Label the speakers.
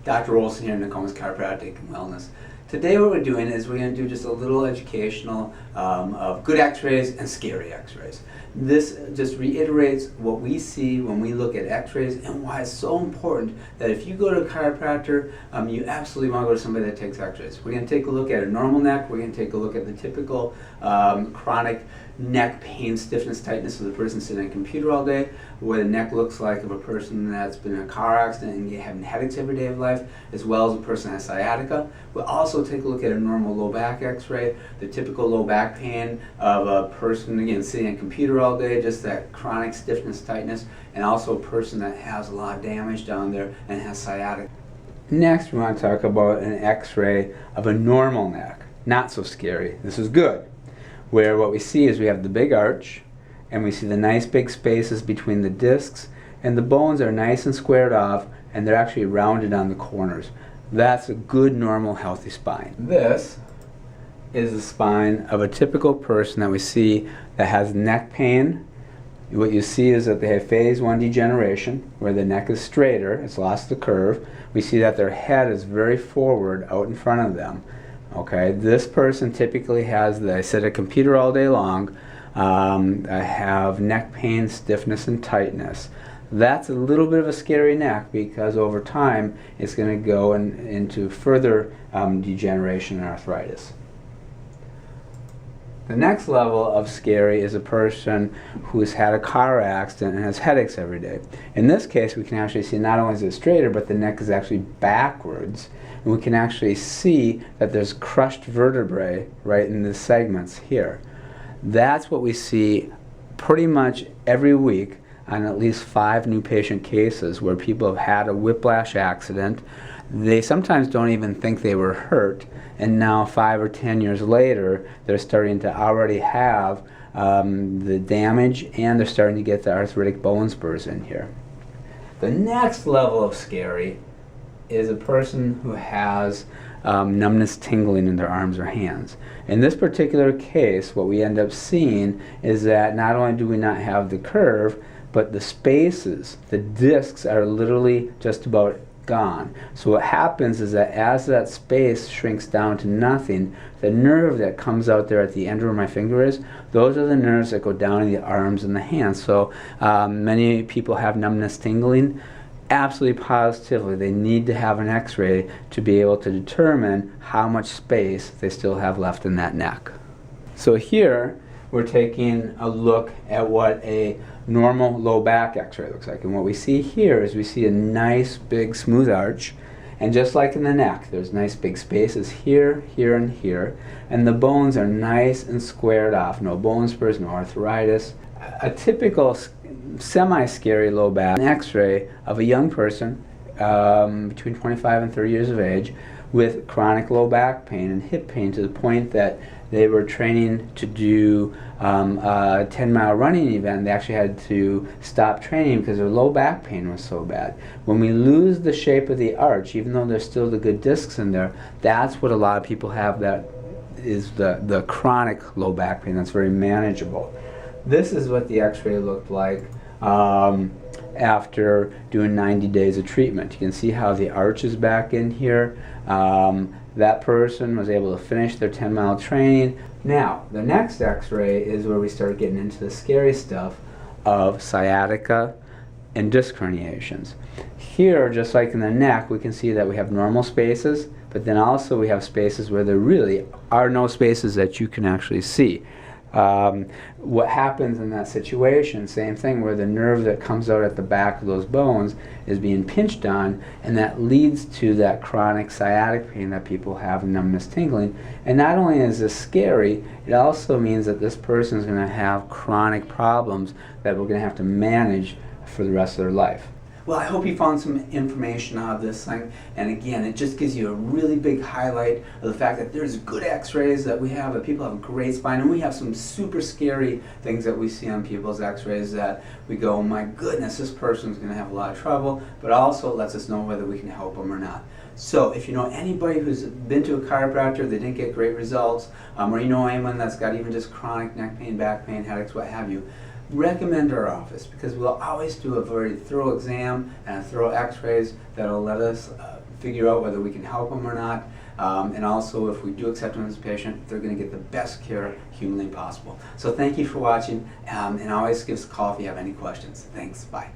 Speaker 1: Dr. Olson here in Nokomis Chiropractic and Wellness. Today what we're doing is we're going to do just a little educational of good x-rays and scary x-rays. This just reiterates what we see when we look at x-rays and why it's so important that if you go to a chiropractor, you absolutely want to go to somebody that takes x-rays. We're going to take a look at a normal neck, we're going to take a look at the typical chronic neck pain, stiffness, tightness of the person sitting at a computer all day, what the neck looks like of a person that's been in a car accident and having headaches every day of life, as well as a person that has sciatica. We'll also take a look at a normal low back x-ray, the typical low back pain of a person, again, sitting at a computer all day, just that chronic stiffness, tightness, and also a person that has a lot of damage down there and has sciatica. Next, we want to talk about an x-ray of a normal neck. Not so scary. This is good. Where what we see is we have the big arch, and we see the nice big spaces between the discs, and the bones are nice and squared off, and they're actually rounded on the corners. That's a good, normal, healthy spine. This is the spine of a typical person that we see that has neck pain. What you see is that they have phase 1 degeneration, where the neck is straighter, it's lost the curve. We see that their head is very forward out in front of them. Okay, this person typically has, they sit at a computer all day long, have neck pain, stiffness, and tightness. That's a little bit of a scary neck because over time it's going to go into further degeneration and arthritis. The next level of scary is a person who's had a car accident and has headaches every day. In this case, we can actually see not only is it straighter, but the neck is actually backwards. And we can actually see that there's crushed vertebrae right in the segments here. That's what we see pretty much every week on at least 5 new patient cases where people have had a whiplash accident. They sometimes don't even think they were hurt, and now 5 or 10 years later they're starting to already have the damage, and they're starting to get the arthritic bone spurs in here. The next level of scary is a person who has numbness, tingling in their arms or hands. In this particular case, what we end up seeing is that not only do we not have the curve, but the spaces, the discs are literally just about gone. So what happens is that as that space shrinks down to nothing, the nerve that comes out there at the end where my finger is, those are the nerves that go down in the arms and the hands. So many people have numbness, tingling. Absolutely positively, they need to have an x-ray to be able to determine how much space they still have left in that neck. So here we're taking a look at what a normal low back x-ray looks like. And what we see here is we see a nice big smooth arch, and just like in the neck, there's nice big spaces here, here, and here, and the bones are nice and squared off. No bone spurs, no arthritis. A typical semi-scary low back x-ray of a young person between 25 and 30 years of age with chronic low back pain and hip pain to the point that they were training to do a 10-mile running event. They actually had to stop training because their low back pain was so bad. When we lose the shape of the arch, even though there's still the good discs in there, that's what a lot of people have, that is the chronic low back pain that's very manageable. This is what the x-ray looked like after doing 90 days of treatment. You can see how the arch is back in here. That person was able to finish their 10-mile training. Now, the next x-ray is where we start getting into the scary stuff of sciatica and disc herniations. Here, just like in the neck, we can see that we have normal spaces, but then also we have spaces where there really are no spaces that you can actually see. What happens in that situation, same thing, where the nerve that comes out at the back of those bones is being pinched on, and that leads to that chronic sciatic pain that people have, numbness, tingling. And not only is this scary, it also means that this person is going to have chronic problems that we're going to have to manage for the rest of their life. Well, I hope you found some information out of this thing, and again, it just gives you a really big highlight of the fact that there's good x-rays that we have, that people have a great spine, and we have some super scary things that we see on people's x-rays that we go, oh my goodness, this person's going to have a lot of trouble, but also lets us know whether we can help them or not. So if you know anybody who's been to a chiropractor, they didn't get great results, or you know anyone that's got even just chronic neck pain, back pain, headaches, what have you, recommend our office, because we'll always do a very thorough exam and a thorough x-rays that'll let us figure out whether we can help them or not. And also, if we do accept them as a patient, they're going to get the best care humanly possible. So thank you for watching, and always give us a call if you have any questions. Thanks. Bye.